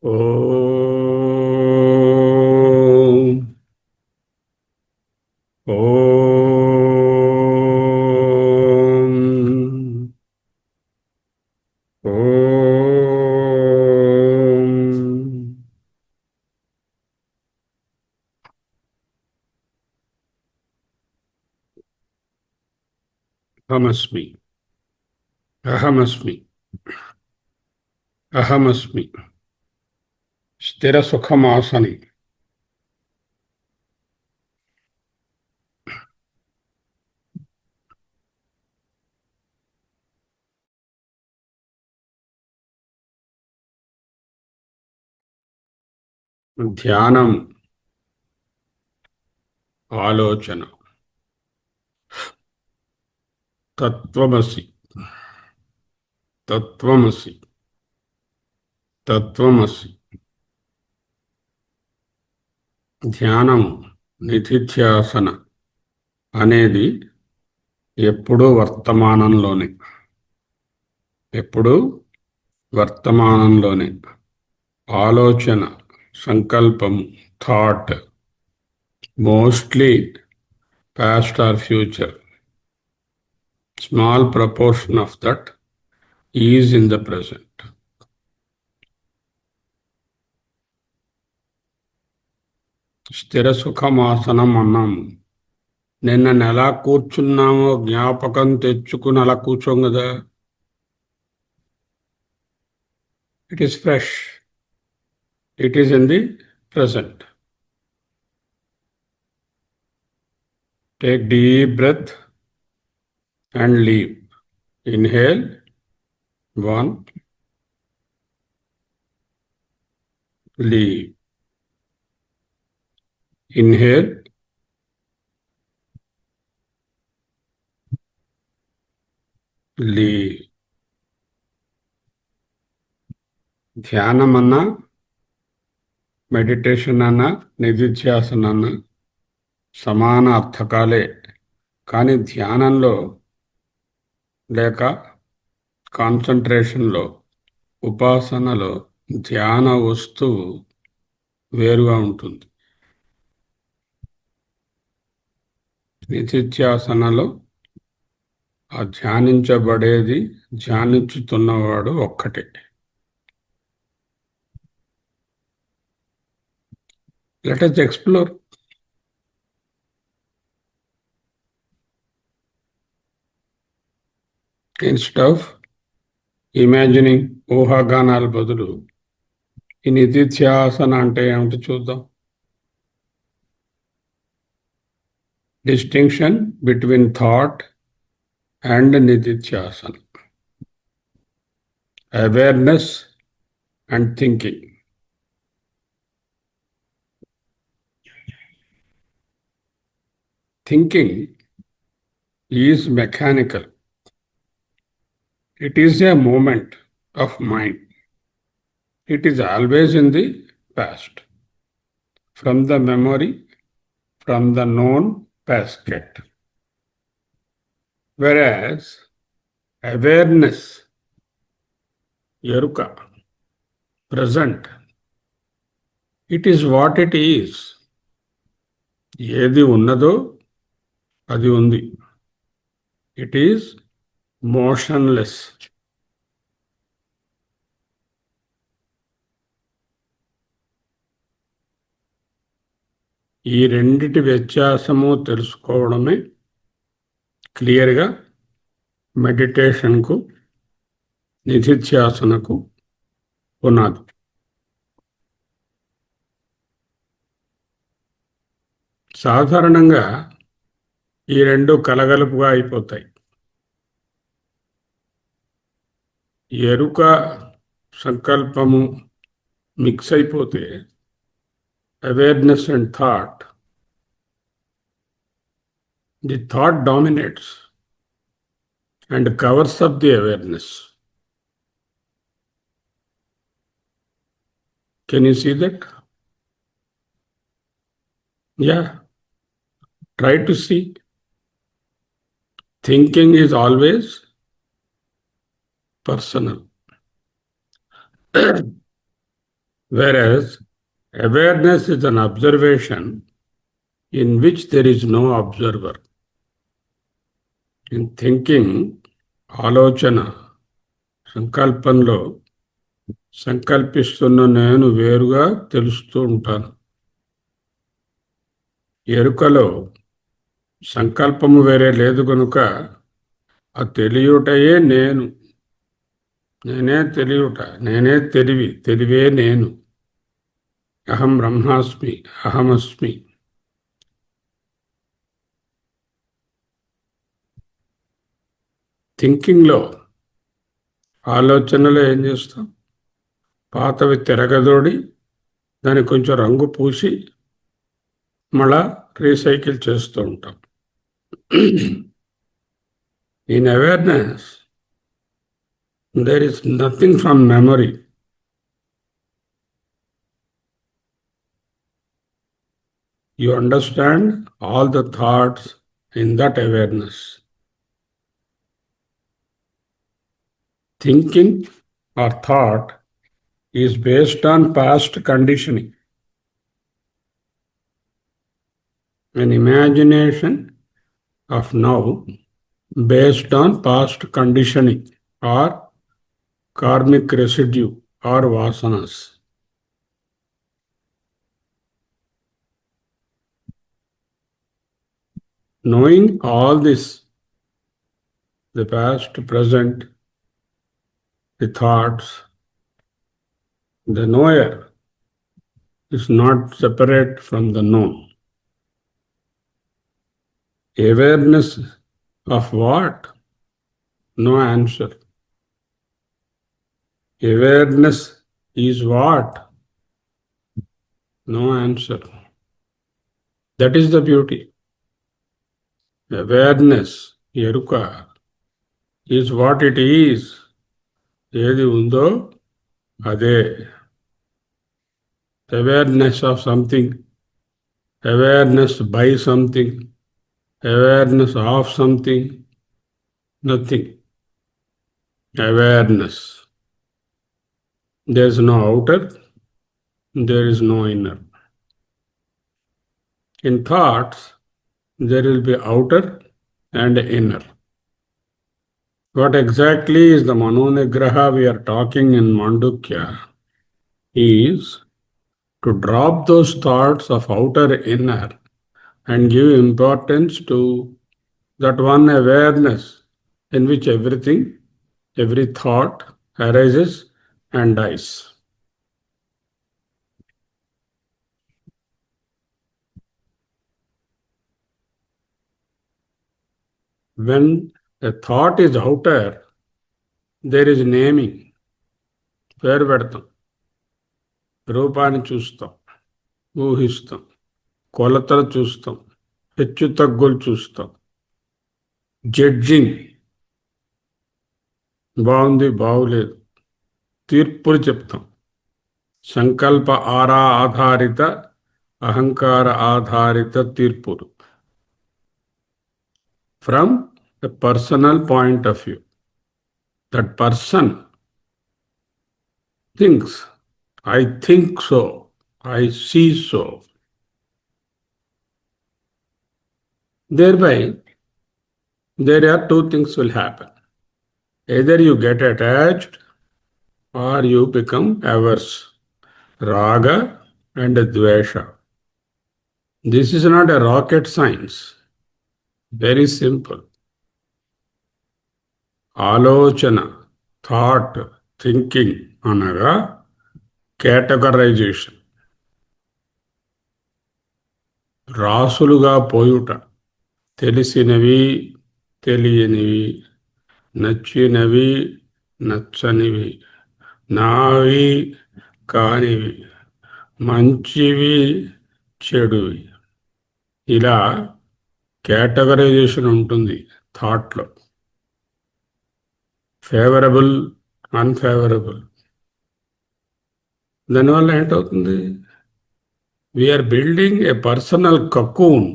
ఓం ఓం ఓం అహమస్మి అహమస్మి అహమస్మి స్థిర సుఖమాసని ధ్యానం ఆలోచన తత్వమసి తత్వమసి తత్వమసి ధ్యానము నిధిధ్యాసన అనేది ఎప్పుడూ వర్తమానంలోనే ఎప్పుడూ వర్తమానంలోనే ఆలోచన సంకల్పము thought mostly past or future small proportion of that is in the present. స్థిర సుఖమాసనం అన్నాము. నిన్న ఎలా కూర్చున్నామో జ్ఞాపకం తెచ్చుకుని అలా కూర్చోం కదా. It is fresh. It is in the present. Take deep breath and leave. Inhale, 1, leave. Inhale, leave. ధ్యానం అన్నా మెడిటేషన్ అన్నా నిధిధ్యాసన అన్నా సమాన అర్థకాలే. కానీ ధ్యానంలో లేక కాన్సంట్రేషన్లో ఉపాసనలో ధ్యాన వస్తువు వేరుగా ఉంటుంది. నిధిధ్యాసనలో ఆ ధ్యానించబడేది ధ్యానించుతున్నవాడు ఒక్కటే. Let us explore. Instead of imagining ఊహాగానాల బదులు ఈ నిధిధ్యాసన అంటే ఏమిటి చూద్దాం. డిస్టింక్షన్ బిట్వీన్ థాట్ అండ్ నిధిధ్యాసన. Awareness and thinking. Thinking is mechanical. It is a moment of mind. It is always in the past, from the memory, from the known basket. Whereas awareness, eruka, present, it is what it is. ఏది ఉన్నదో అది ఉంది. It is motionless. ఈ రెండిటి వ్యత్యాసము తెలుసుకోవడమే క్లియర్గా మెడిటేషన్కు నిధిధ్యాసనకు పునాది. సాధారణంగా ఈ రెండు కలగలుపుగా అయిపోతాయి. ఎరుక సంకల్పము మిక్స్ అయిపోతే awareness and thought, the thought dominates and covers up the awareness. Can you see that? Yeah. Try to see. Thinking is always personal. Whereas awareness is an observation in which there is no observer. In thinking, ఆలోచన, సంకల్పంలో సంకల్పిస్తున్న నేను వేరుగా తెలుస్తూ ఉంటాను. ఎరుకలో సంకల్పము వేరే లేదు కనుక ఆ తెలియుటయే నేను. నేనే తెలియుట, నేనే తెలివి, తెలివే నేను. అహం బ్రహ్మాస్మి, అహమస్మి. థింకింగ్లో ఆలోచనలో ఏం చేస్తాం? పాతవి తిరగదోడి దానికి కొంచెం రంగు పూసి మళ్ళా రీసైకిల్ చేస్తూ ఉంటాం. In awareness there is nothing from memory. You understand all the thoughts in that awareness. Thinking or thought is based on past conditioning. An imagination of now based on past conditioning or karmic residue or vasanas. Knowing all this, the past, present, the thoughts, the knower is not separate from the known. Awareness of what? No answer. Awareness is what? No answer. That is the beauty. Awareness, eruka, is what it is. Edi undo, ade. Awareness of something, awareness by something, awareness of something, nothing. Awareness. There is no outer, there is no inner. In thoughts, there will be outer and inner. What exactly is the Manonigraha we are talking in Mandukya is to drop those thoughts of outer inner and give importance to that one awareness in which everything, every thought arises and dies. When a thought is outer, there is naming. పేరు పెడతాం, రూపాన్ని చూస్తాం, ఊహిస్తాం, కొలతలు చూస్తాం, హెచ్చు తగ్గులు చూస్తాం, judging, బాగుంది బాగులేదు, తీర్పులు చెప్తాం. సంకల్ప ఆధారిత, అహంకార ఆధారిత తీర్పులు. From a personal point of view, that person thinks, I think so, I see so. Thereby, there are two things will happen. Either you get attached or you become averse. Raga and Dvesha. This is not a rocket science. Very simple. ఆలోచన, thought, thinking అనగా categorisation, రాసులుగా పోయుట. తెలిసినవి, తెలియనివి, నచ్చినవి, నచ్చనివి, నావి కానివి, మంచివి, చెడువి. ఇలా కేటగరైజేషన్ ఉంటుంది థాట్లో. Favourable, unfavourable. దానివల్ల ఏంటవుతుంది? We're building a personal cocoon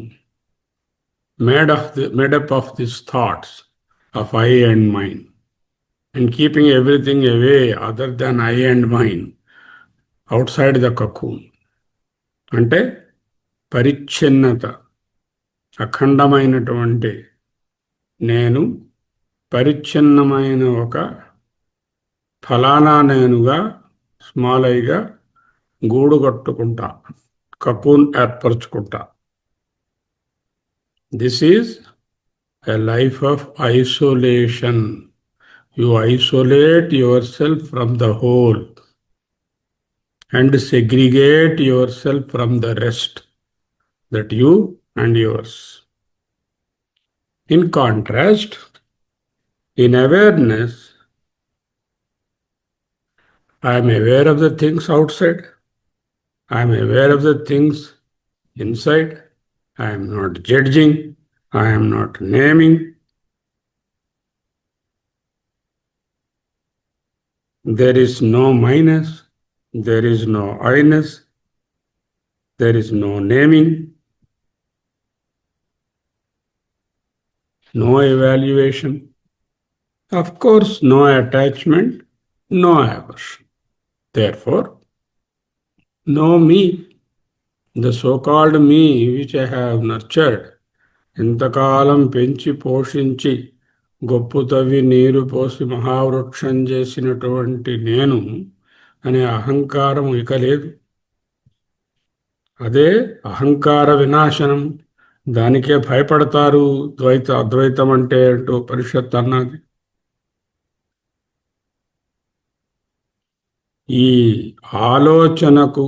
made up of these thoughts of I and mine, and keeping everything away other than I and mine outside the cocoon. అంటే పరిచ్ఛిన్నత, అఖండమైనటువంటి నేను పరిచ్ఛిన్నమైన ఒక ఫలానా నేనుగా స్మాల్ ఐగా గూడు కట్టుకుంటా, కకూన్ ఏర్పరచుకుంటా. This is a life of isolation. You isolate yourself from the whole and segregate yourself from the rest, that you and yours. In contrast, in awareness, I am aware of the things outside, I am aware of the things inside, I am not judging, I am not naming. There is no minus, there is no I-ness, there is no naming, no evaluation. Of course, no attachment, no aversion. Therefore, no me, the so-called me which I have nurtured, ఇంతకాలం పెంచి పోషించి గొప్పు తవ్వి నీరు పోసి మహావృక్షం చేసినటువంటి నేను అనే అహంకారం ఇక లేదు. అదే అహంకార వినాశనం. దానికే భయపడతారు అద్వైతం అంటే అంటూ పరిషత్ అన్నది. ఈ ఆలోచనకు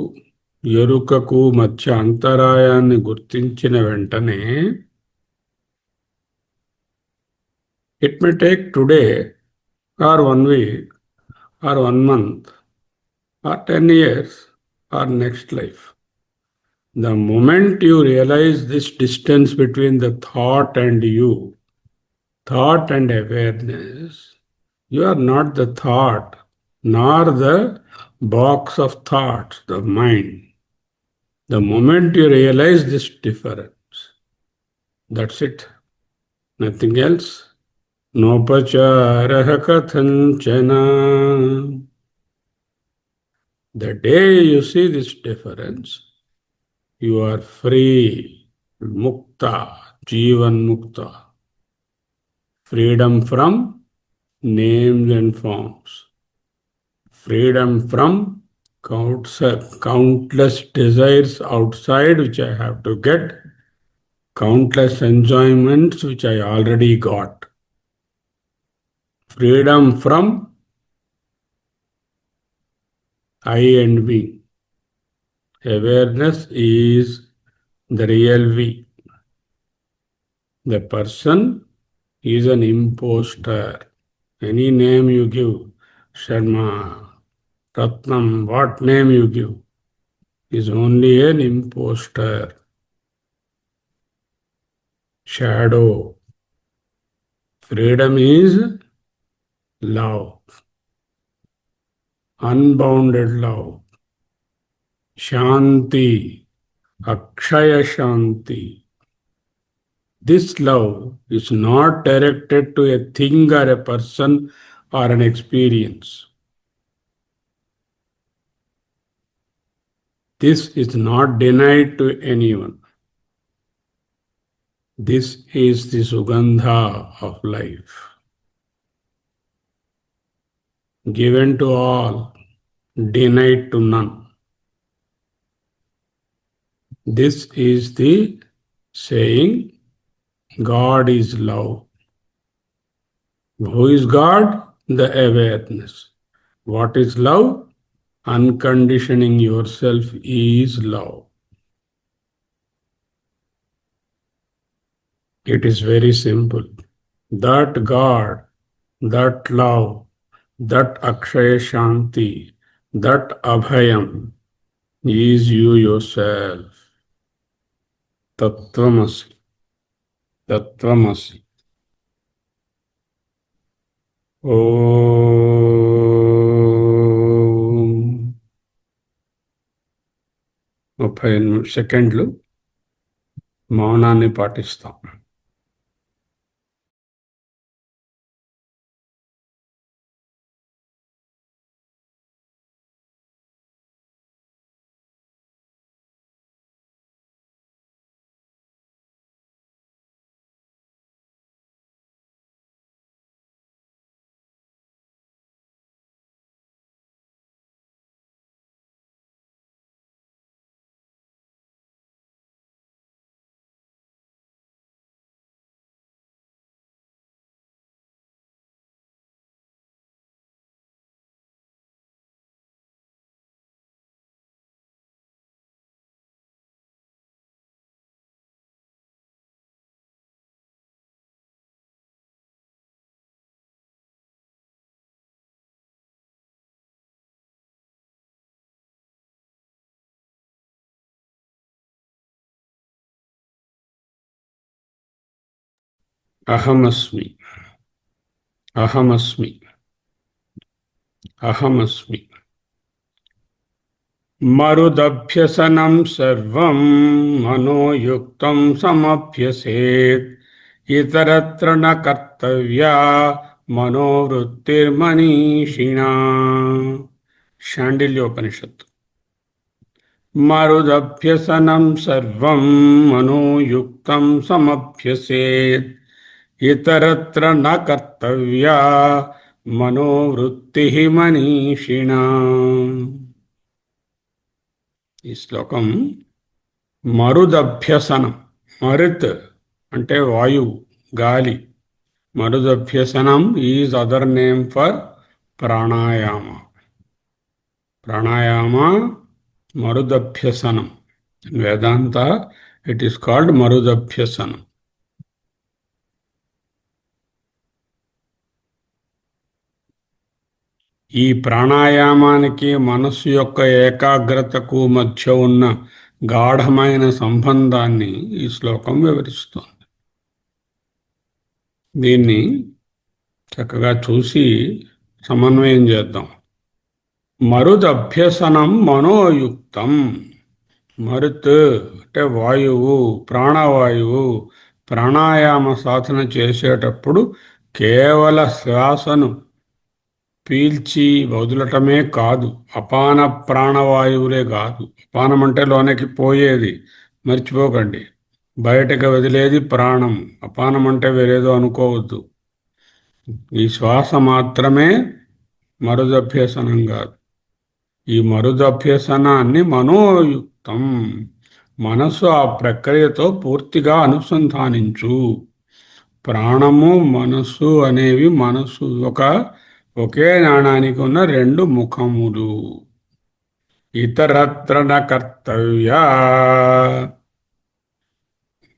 ఎరుకకు మధ్య అంతరాయాన్ని గుర్తించిన వెంటనే, it may take today or 1 week or 1 month or 10 years or next life. The moment you realize this distance between the thought and you, thought and awareness, you are not the thought nor the box of thoughts, the mind. The moment you realize this difference, that's it. Nothing else. Nopacharah kathanchana. The day you see this difference, you are free, mukta, jivan mukta. Freedom from names and forms. Freedom from countless desires outside which I have to get, countless enjoyments which I already got. Freedom from I and we. Awareness is the real we. The person is an imposter. Any name you give, Sharma, Ratnam, what name you give, is only an imposter. Shadow. Freedom is love. Unbounded love. Shanti. Akshaya Shanti. This love is not directed to a thing or a person or an experience. This is not denied to anyone. This is the Sugandha of life. Given to all, denied to none. This is the saying, God is love. Who is God? The awareness. What is love? Unconditioning yourself is love. It is very simple. That God, that love, that Akshaya Shanti, that Abhayam is you yourself. Tattvamasi. Tattvamasi. ఓం 30 సెకండ్లు మౌనాన్ని పాటిస్తాం. అహమస్మి, అహమస్మి, అహమస్మి. మరుదభ్యసనం సర్వం మనోయుక్తం సమభ్యసేత్ ఇతరత్ర న కర్తవ్యా మనోవృత్తిర్మనీషిణా. శాండిల్యోపనిషత్తు. మరుదభ్యసనం సర్వం మనోయుక్తం సమభ్యసేత్ ఇతరత్ర న కర్తవ్యా మనోవృత్తి మనీషిణా. ఈ శ్లోకం మరుదభ్యసనం. మరుత్ అంటే వాయువు, గాలి. మరుదభ్యసనం is other name for pranayama. Pranayama మరుదభ్యసనం. వేదాంత ఇట్ ఈస్ కాల్డ్ మరుదభ్యసనం. ఈ ప్రాణాయామానికి మనస్సు యొక్క ఏకాగ్రతకు మధ్య ఉన్న గాఢమైన సంబంధాన్ని ఈ శ్లోకం వివరిస్తోంది. దీన్ని చక్కగా చూసి సమన్వయం చేద్దాం. మరుదభ్యసనం మనోయుక్తం. మరుత్ అంటే వాయువు, ప్రాణవాయువు. ప్రాణాయామ సాధన చేసేటప్పుడు కేవల శ్వాసను పీల్చి వదలటమే కాదు, అపాన ప్రాణవాయువులే కాదు. అపానం అంటే లోనికి పోయేది, మర్చిపోకండి. బయటకు వదిలేది ప్రాణం. అపానం అంటే వేరేదో అనుకోవద్దు. ఈ శ్వాస మాత్రమే మరుదభ్యసనం కాదు. ఈ మరుదభ్యసనాన్ని మనోయుక్తం, మనసు ఆ ప్రక్రియతో పూర్తిగా అనుసంధానించు. ప్రాణము మనస్సు అనేవి మనస్సు ఒకే నాణానికి ఉన్న రెండు ముఖములు. ఇతరత్ర న కర్తవ్యా.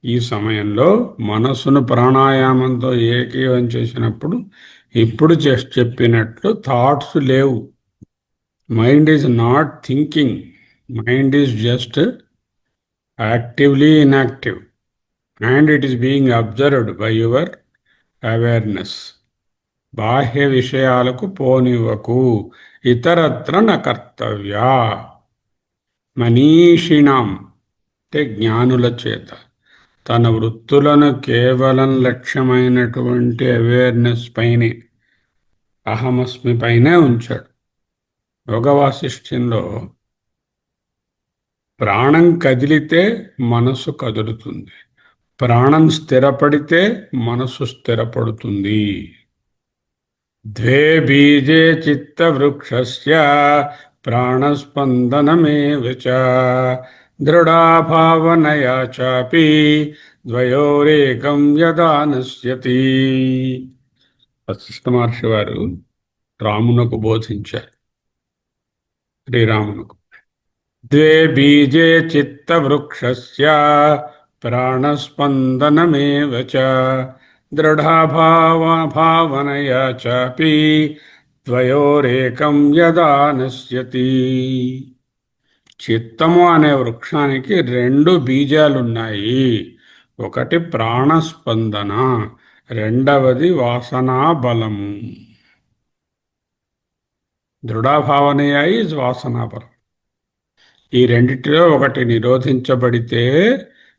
ఈ సమయంలో మనస్సును ప్రాణాయామంతో ఏకీవం చేసినప్పుడు ఇప్పుడు చెప్పినట్లు థాట్స్ లేవు. Mind is not thinking. Mind is just actively inactive and it is being observed by your awareness. బాహ్య విషయాలకు పోనివ్వకు. ఇతరత్ర న కర్తవ్యా. మనీషిణాం అంటే జ్ఞానుల చేత తన వృత్తులను కేవలం లక్ష్యమైనటువంటి అవేర్నెస్ పైనే, అహమస్మి పైనే ఉంచాడు. యోగవాసిష్ఠ్యంలో ప్రాణం కదిలితే మనసు కదులుతుంది, ప్రాణం స్థిరపడితే మనసు స్థిరపడుతుంది. ద్వే బీజే చిత్తవృక్షస్య ప్రాణస్పందనమేవ చ దృఢాభావనయా చాపి ద్వయోరేకం యదా నశ్యతి. వశిష్ఠ మహర్షి వారు రామునకు బోధించారు, శ్రీరామునకు. ద్వే బీజే చిత్తవృక్షస్య ప్రాణస్పందనమేవ చ దృఢాభావనయా చాపి ద్వయోరేకం యదా నశ్యతి. చిత్తము అనే వృక్షానికి రెండు బీజాలున్నాయి. ఒకటి ప్రాణస్పందన, రెండవది వాసనా బలము. దృఢాభావనయ ఈజ్ వాసనా బలం. ఈ రెండిటిలో ఒకటి నిరోధించబడితే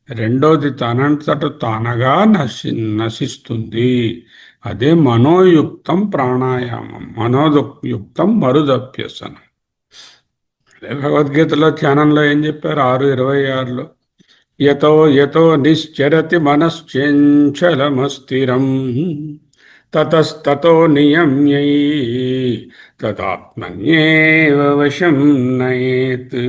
రెండోది తనంతట తానగా నశిస్తుంది. అదే మనోయుక్తం ప్రాణాయామం, మనోయుక్తం మరుదభ్యసనం. అదే భగవద్గీతలో ధ్యానంలో ఏం చెప్పారు? 6:26లో యతో యతో నిశ్చరతి మనశ్చంచలమస్థిరం తతస్తతో నియమ్యై తదాత్మన్యేవ వశం నయేత్.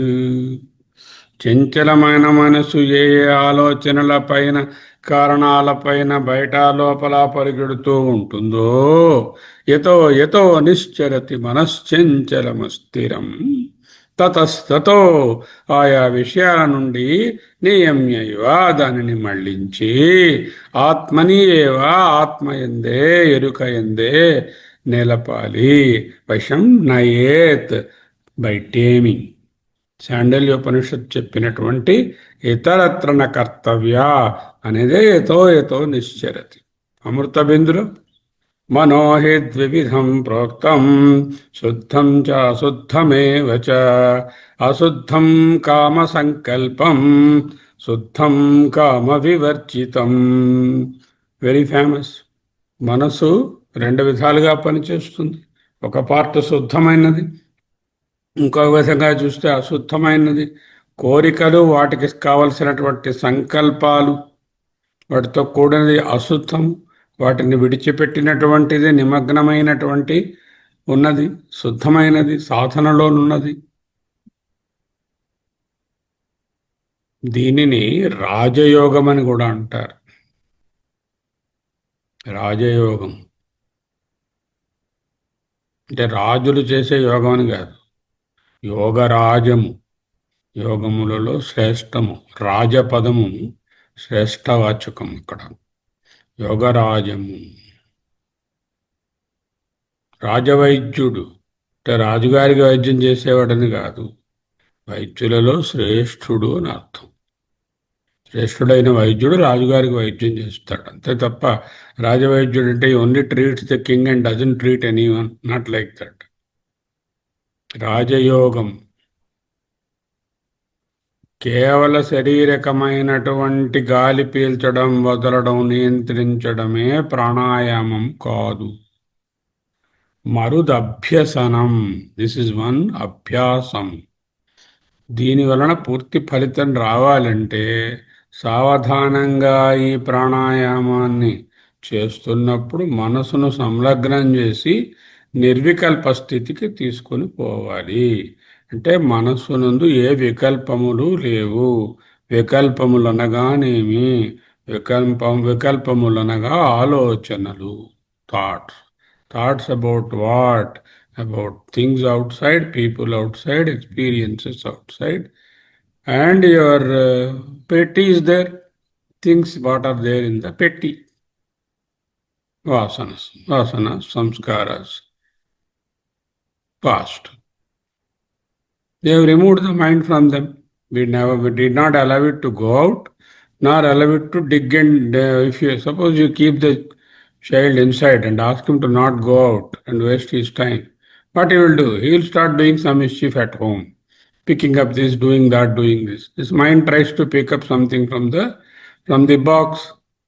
చంచలమైన మనసు ఏ ఆలోచనలపైన, కారణాలపైన బయట లోపల పరిగెడుతూ ఉంటుందో, యతో యతో నిశ్చరతి మనశ్చంచలమస్థిరం తతస్తతో ఆయా విషయాల నుండి నియమ్యైవా దానిని మళ్లించి ఆత్మని ఏవా ఆత్మయందే ఎరుకయందే నిలపాలి. వశం నయేత్ బై టేమింగ్. శాండిల్యోపనిషత్ చెప్పినటువంటి ఇతరత్ర న కర్తవ్య అనేదే యతో యతో నిశ్చరతి. అమృతబిందులో మనో హి ద్వివిధం ప్రోక్తం శుద్ధం చ అశుద్ధమేవ చ అశుద్ధం కామ సంకల్పం శుద్ధం కామ వివర్జితం. Very famous. మనసు రెండు విధాలుగా పనిచేస్తుంది. ఒక పార్ట్ శుద్ధమైనది, ఇంకొక విధంగా చూస్తే అశుద్ధమైనది. కోరికలు, వాటికి కావలసినటువంటి సంకల్పాలు, వాటితో కూడినది అశుద్ధం. వాటిని విడిచిపెట్టినటువంటిది, నిమగ్నమైనటువంటి ఉన్నది శుద్ధమైనది, సాధనలోనున్నది. దీనిని రాజయోగం అని కూడా అంటారు. రాజయోగం అంటే రాజులు చేసే యోగం అని కాదు, యోగరాజము. యోగములలో శ్రేష్టము, రాజపదము శ్రేష్టవాచకం. ఇక్కడ యోగరాజము. రాజవైద్యుడు అంటే రాజుగారికి వైద్యం చేసేవాడని కాదు, వైద్యులలో శ్రేష్ఠుడు అని అర్థం. శ్రేష్ఠుడైన వైద్యుడు రాజుగారికి వైద్యం చేస్తాడు, అంతే తప్ప రాజవైద్యుడు అంటే only treats the king and doesn't treat anyone, not like that. రాజయోగం కేవల శారీరకమైనటువంటి గాలి పీల్చడం, వదలడం, నియంత్రించడమే ప్రాణాయామం కాదు. మరుదభ్యసనం, దిస్ ఇస్ వన్ అభ్యాసం. దీని వలన పూర్తి ఫలితం రావాలంటే సావధానంగా ఈ ప్రాణాయామాన్ని చేస్తున్నప్పుడు మనసును సంలగ్నం చేసి నిర్వికల్ప స్థితికి తీసుకొని పోవాలి. అంటే మనస్సునందు ఏ వికల్పములు లేవు. వికల్పములనగానేమి? వికల్పములనగా ఆలోచనలు, thoughts about what? About things outside, people outside, experiences outside, and your petty is there. Things what are there in the petty vasanas, samskaras, past. They have removed the mind from them. We did not allow it to go out, nor allow it to dig in. If you suppose you keep the child inside and ask him to not go out and waste his time, what he will do? He will start doing some mischief at home, picking up this, doing that, doing this. His mind tries to pick up something from the box.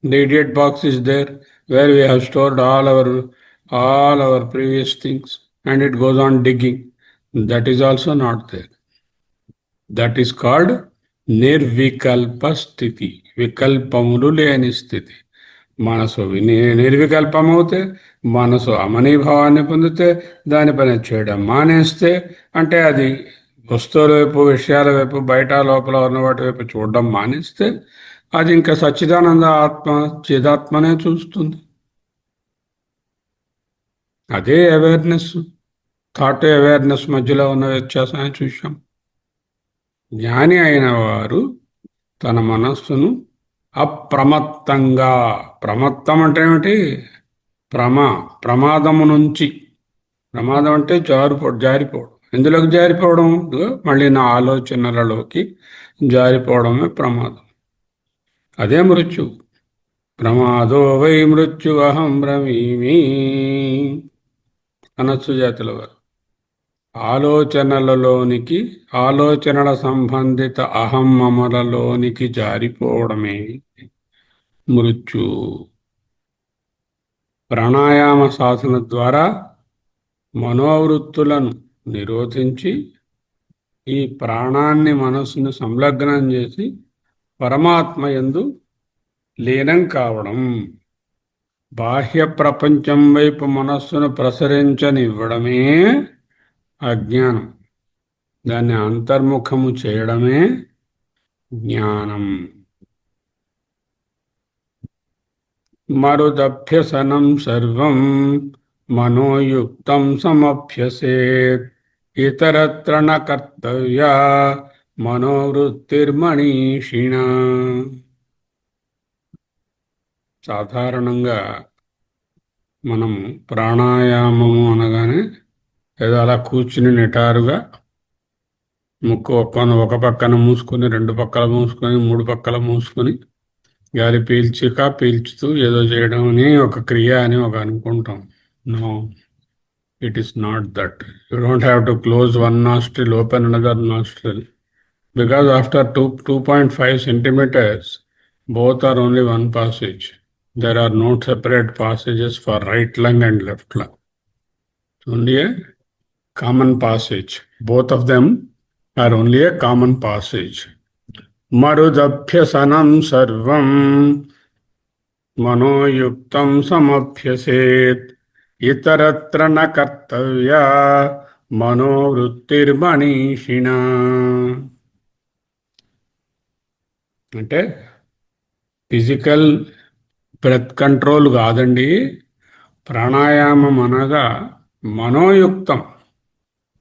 The idiot box is there, where we have stored all our previous things, and it goes on digging. That is also not there. That is called nirvikalpa sthiti, vikalpamulu leni sthiti. మనసు నిర్వికల్పమవుతే, మనసు అమనీభావాన్ని పొందితే, దాని పని చేయడం మానేస్తే, అంటే అది వస్తువుల వైపు, విషయాల వైపు, బయట లోపల ఉన్న వాటి వైపు చూడడం మానేస్తే, అది ఇంకా సచ్చిదానంద ఆత్మ, చిదాత్మనే చూస్తుంది. అదే అవేర్నెస్. థాట్ అవేర్నెస్ మధ్యలో ఉన్న వ్యత్యాసాన్ని చూసాం. జ్ఞాని అయిన వారు తన మనస్సును అప్రమత్తంగా, ప్రమత్తం అంటే ఏమిటి? ప్రమాదము నుంచి. ప్రమాదం అంటే జారిపోవడం. ఎందులోకి జారిపోవడం? మళ్ళీ నా ఆలోచనలలోకి జారిపోవడమే ప్రమాదం. అదే మృత్యు. ప్రమాదో వై మృత్యు అహం బ్రవీమి అనస్సు జాతుల వారు. ఆలోచనలలోనికి, ఆలోచనల సంబంధిత అహం మమలలోనికి జారిపోవడమే మృత్యు. ప్రాణాయామ సాధన ద్వారా మనోవృత్తులను నిరోధించి ఈ ప్రాణాన్ని, మనస్సును సంలగ్నం చేసి పరమాత్మ యందు లీనం కావడం. బాహ్య ప్రపంచం వైపు మనస్సును ప్రసరించనివ్వడమే అజ్ఞానం. దాన్ని అంతర్ముఖము చేయడమే జ్ఞానం. మరుదభ్యసనం సర్వం మనోయుక్తం సమభ్యసేత్ ఇతరత్ర న కర్తవ్య మనోవృత్తిర్మణీషిణ. సాధారణంగా మనము ప్రాణాయామము అనగానే ఏదో అలా కూర్చుని నిటారుగా ముక్కు ఒక పక్కన మూసుకొని, రెండు పక్కల మూసుకొని, మూడు పక్కల మూసుకొని గాలి పీల్చుతూ ఏదో చేయడం అని ఒక క్రియ అని ఒక అనుకుంటాం. No, it is not that. You don't have to close one nostril, open another nostril, because after 2.5 centimeters, both are only one passage. There are no separate passages for right lung and left lung. It's only a common passage. Both of them are only a common passage. Marudabhyasanam sarvam మనోయుక్తం సమభ్యసేత్ ఇతరత్ర న కర్తవ్య మనోవృత్తిర్మనీషిణ. అంటే physical breath control కాదండి. ప్రాణాయామం అనగా మనోయుక్తం.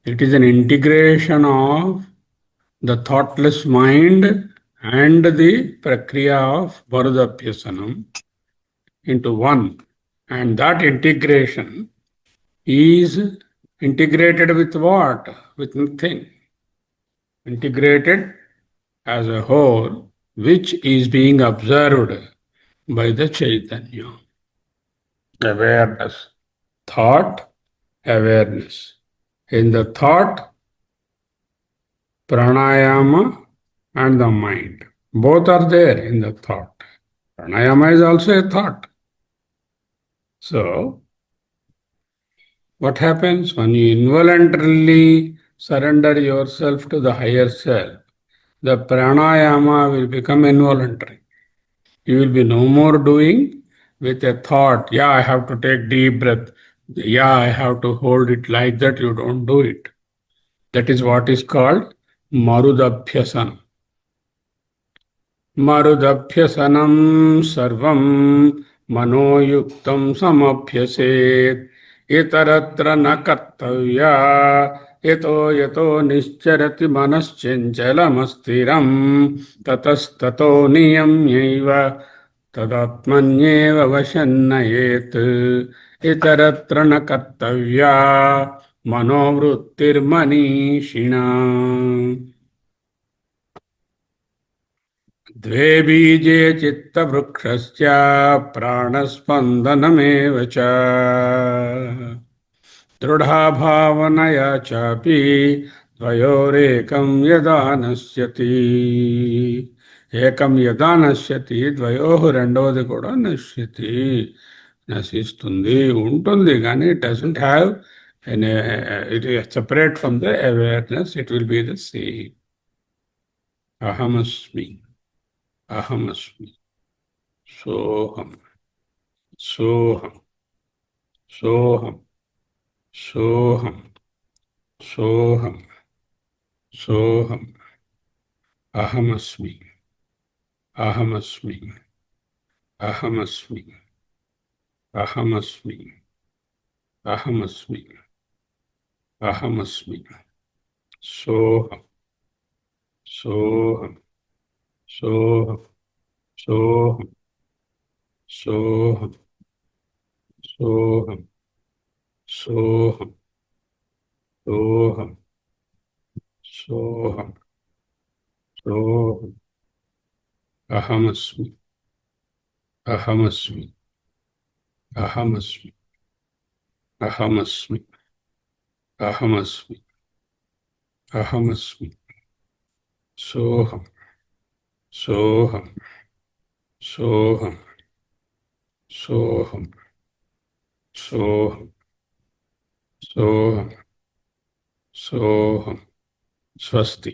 It is an integration of the thoughtless mind and the ప్రక్రియ of మరుదభ్యసనం into one, and that integration is integrated with what? With nothing. Integrated as a whole, which is being observed by the Chaitanya. Awareness. Thought, awareness. In the thought, pranayama and the mind. Both are there in the thought. Pranayama is also a thought. So, what happens when you involuntarily surrender yourself to the higher self? The pranayama will become involuntary. You will be no more doing with a thought, yeah, I have to take deep breath. Yeah, I have to hold it like that. You don't do it. That is what is called marudabhyasanam. Marudabhyasanam sarvam మనోయుక్తం సమభ్యసేత్ ఇతరత్ర న కర్తవ్య యతో యతో నిశ్చరతి మనశ్చంచలమస్థిరం తతస్తతో నియమ్యైవ తదాత్మన్యేవ వశన్నయేత్ ఇతరత్ర న కర్తవ్య మనోవృత్తిర్మనీషిణా. द्वे बीजे चित्तवृक्षस्य प्राणस्पन्दनमेव च दृढा भावनया चापि द्वयोरेकं यदा नश्यति. ఏకం యదా నశ్యతి, ద్వయోః రెండవది కూడా నశ్యతి, నశిస్తుంది, ఉంటుంది. కానీ it doesn't have it separate from the awareness. It will be the same. అహమస్మి, అహమస్మి, సోహం, సోహం, సోహం, సోహం, సోహం, సోహం, అహమస్మి, అహమస్మి, అహమస్మి, అహమస్మి, అహమస్మి, అహమస్మి, సోహం, సోహం, సోహం, సోహం, సోహం, సోహం, సోహం, సోహం, సోహం, సోహం, అహమస్మి, అహమస్మి, అహమస్మి, అహమస్మి, అహమస్మి, అహమస్మి, సోహం, సోహం, సోహం, సోహం, సోహం, సోహం, సోహం. స్వస్తి.